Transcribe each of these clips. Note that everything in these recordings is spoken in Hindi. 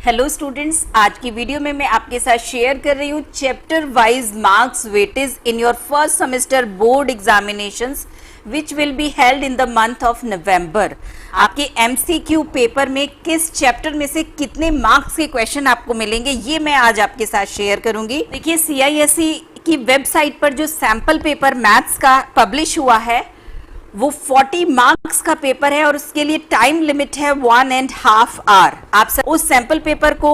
हेलो स्टूडेंट्स, आज की वीडियो में मैं आपके साथ शेयर कर रही हूँ chapter wise marks weightage in your first semester board examinations which will be held in the month of November. आपके एमसीक्यू पेपर में किस चैप्टर में से कितने मार्क्स के क्वेश्चन आपको मिलेंगे ये मैं आज आपके साथ शेयर करूंगी। देखिए, CISE की वेबसाइट पर जो सैंपल पेपर मैथ्स का पब्लिश हुआ है वो 40 मार्क्स का पेपर है और उसके लिए टाइम लिमिट है 1.5 आवर। आप सब उस सैंपल पेपर को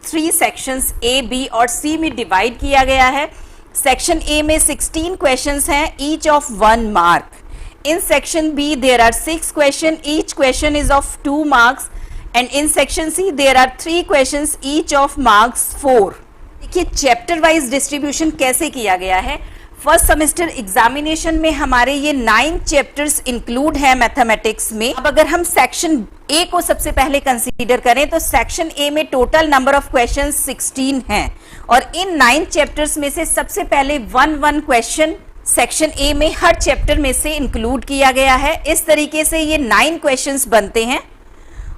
3 सेक्शंस A, B और C में डिवाइड किया गया है। सेक्शन A में 16 क्वेश्चंस हैं, each of 1 mark. In section B there are 6 question, each question is of 2 marks and in section C there are 3 questions, each of marks 4। देखिए चैप्टर वाइज डिस्ट्रीब्यूशन कैसे किया गया है। फर्स्ट सेमेस्टर एग्जामिनेशन में हमारे ये 9 चैप्टर्स इंक्लूड है मैथमेटिक्स में। अब अगर हम सेक्शन ए को सबसे पहले कंसीडर करें तो सेक्शन ए में टोटल नंबर ऑफ क्वेश्चंस 16 हैं और इन 9 चैप्टर्स में से सबसे पहले 1 क्वेश्चन सेक्शन ए में हर चैप्टर में से इंक्लूड किया गया है। इस तरीके से ये 9 क्वेश्चंस बनते हैं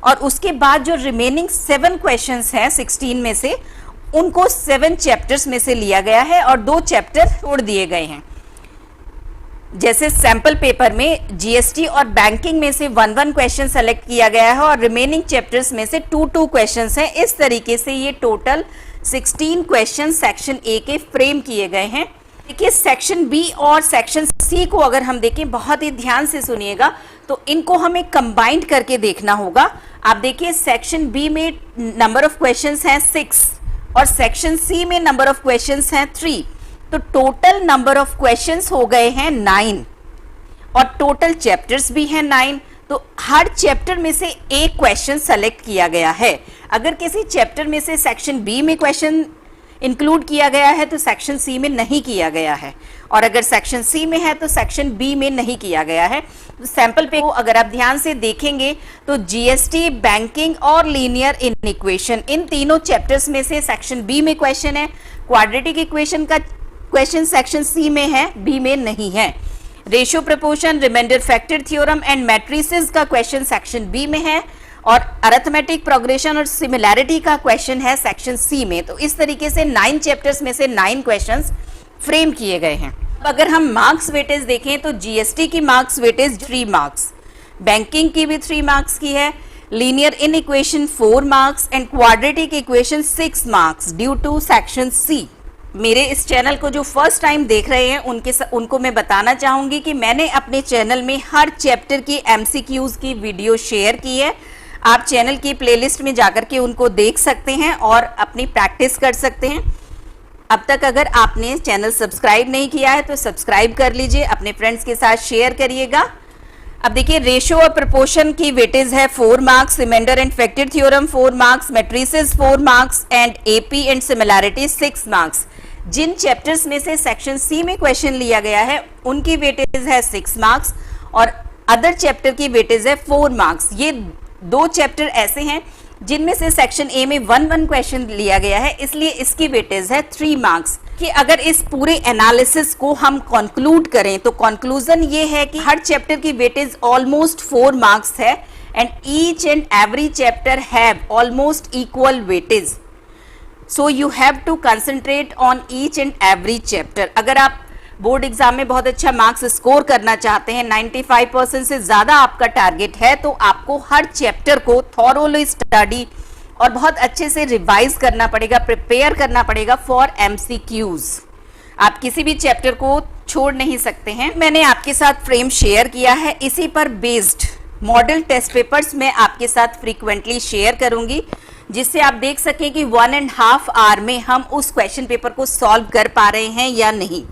और उसके बाद जो रिमेनिंग 7 क्वेश्चंस हैं 16 में से उनको 7 चैप्टर्स में से लिया गया है और 2 चैप्टर छोड़ दिए गए हैं। जैसे सैंपल पेपर में जीएसटी और बैंकिंग में से 1 क्वेश्चन सेलेक्ट किया गया है और रिमेनिंग चैप्टर्स में से 2 क्वेश्चंस हैं। इस तरीके से ये टोटल 16 क्वेश्चन सेक्शन ए के फ्रेम किए गए हैं। देखिए सेक्शन बी और सेक्शन सी को अगर हम देखें, बहुत ही ध्यान से सुनिएगा, तो इनको हमें कंबाइंड करके देखना होगा। आप देखिए सेक्शन बी में नंबर ऑफ क्वेश्चंस हैं 6 और सेक्शन सी में नंबर ऑफ क्वेश्चंस हैं 3, तो टोटल नंबर ऑफ क्वेश्चंस हो गए हैं 9 और टोटल चैप्टर्स भी हैं 9। तो हर चैप्टर में से एक क्वेश्चन सेलेक्ट किया गया है। अगर किसी चैप्टर में से सेक्शन बी में क्वेश्चन इंक्लूड किया गया है तो सेक्शन सी में नहीं किया गया है और अगर सेक्शन सी में है तो सेक्शन बी में नहीं किया गया है। तो सैंपल पे को अगर आप ध्यान से देखेंगे तो जीएसटी, बैंकिंग और लीनियर इक्वेशन, इन तीनों चैप्टर्स में से सेक्शन बी में क्वेश्चन है। क्वाड्रेटिक इक्वेशन का क्वेश्चन सेक्शन सी में है, बी में नहीं है। Ratio, proportion, remainder factor theorem and matrices का क्वेश्चन सेक्शन बी में है और अरिथमेटिक प्रोग्रेशन और सिमिलैरिटी का क्वेश्चन है सेक्शन सी में। तो इस तरीके से 9 चैप्टर्स में से 9 क्वेश्चंस फ्रेम किए गए हैं। अब अगर हम मार्क्स वेटेज देखें तो जीएसटी की मार्क्स वेटेज 3 मार्क्स, बैंकिंग की भी 3 मार्क्स की है, linear in equation 4 marks and quadratic equation 6 marks due to section C. मेरे इस चैनल को जो फर्स्ट टाइम देख रहे हैं उनको मैं बताना चाहूंगी कि मैंने अपने चैनल में हर चैप्टर की एमसीक्यूज की वीडियो शेयर की है। आप चैनल की प्लेलिस्ट में जाकर के उनको देख सकते हैं और अपनी प्रैक्टिस कर सकते हैं। अब तक अगर आपने चैनल सब्सक्राइब नहीं किया है तो सब्सक्राइब कर लीजिए, अपने फ्रेंड्स के साथ शेयर करिएगा। अब देखिए रेशियो और प्रोपोर्शन की वेटेज है 4 marks, remainder and factor theorem 4 marks, matrices 4 marks and AP and similarity 6 marks. जिन चैप्टर्स में से सेक्शन सी में क्वेश्चन लिया गया है उनकी वेटेज है 6 मार्क्स और अदर चैप्टर की वेटेज है 4 मार्क्स। ये 2 चैप्टर ऐसे हैं जिनमें से सेक्शन ए में 1 क्वेश्चन लिया गया है, इसलिए इसकी वेटेज है 3 मार्क्स। कि अगर इस पूरे एनालिसिस को हम कंक्लूड करें तो कंक्लूजन ये है कि हर चैप्टर की वेटेज ऑलमोस्ट 4 मार्क्स है and each and every chapter have almost equal weightage, so you have to concentrate on each and every chapter. अगर आप बोर्ड एग्जाम में बहुत अच्छा मार्क्स स्कोर करना चाहते हैं, 95% से ज्यादा आपका टारगेट है, तो आपको हर चैप्टर को थॉरोली स्टडी और बहुत अच्छे से रिवाइज करना पड़ेगा, प्रिपेयर करना पड़ेगा फॉर एमसीक्यूज। आप किसी भी चैप्टर को छोड़ नहीं सकते हैं। मैंने आपके साथ फ्रेम शेयर किया है, इसी पर बेस्ड मॉडल टेस्ट पेपर्स मैं आपके साथ फ्रीक्वेंटली शेयर करूंगी जिससे आप देख सकें कि 1.5 आवर में हम उस क्वेश्चन पेपर को सॉल्व कर पा रहे हैं या नहीं।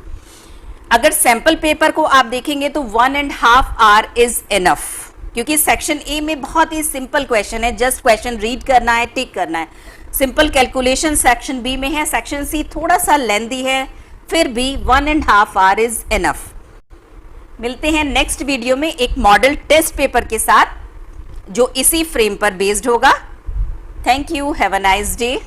अगर सैंपल पेपर को आप देखेंगे तो 1.5 आवर इज इनफ, क्योंकि सेक्शन ए में बहुत ही सिंपल क्वेश्चन है, जस्ट क्वेश्चन रीड करना है, टिक करना है। सिंपल कैलकुलेशन सेक्शन बी में है, सेक्शन सी थोड़ा सा लेंथी है, फिर भी 1.5 आवर इज इनफ। मिलते हैं नेक्स्ट वीडियो में एक मॉडल टेस्ट पेपर के साथ जो इसी फ्रेम पर बेस्ड होगा। Thank you, have a nice day.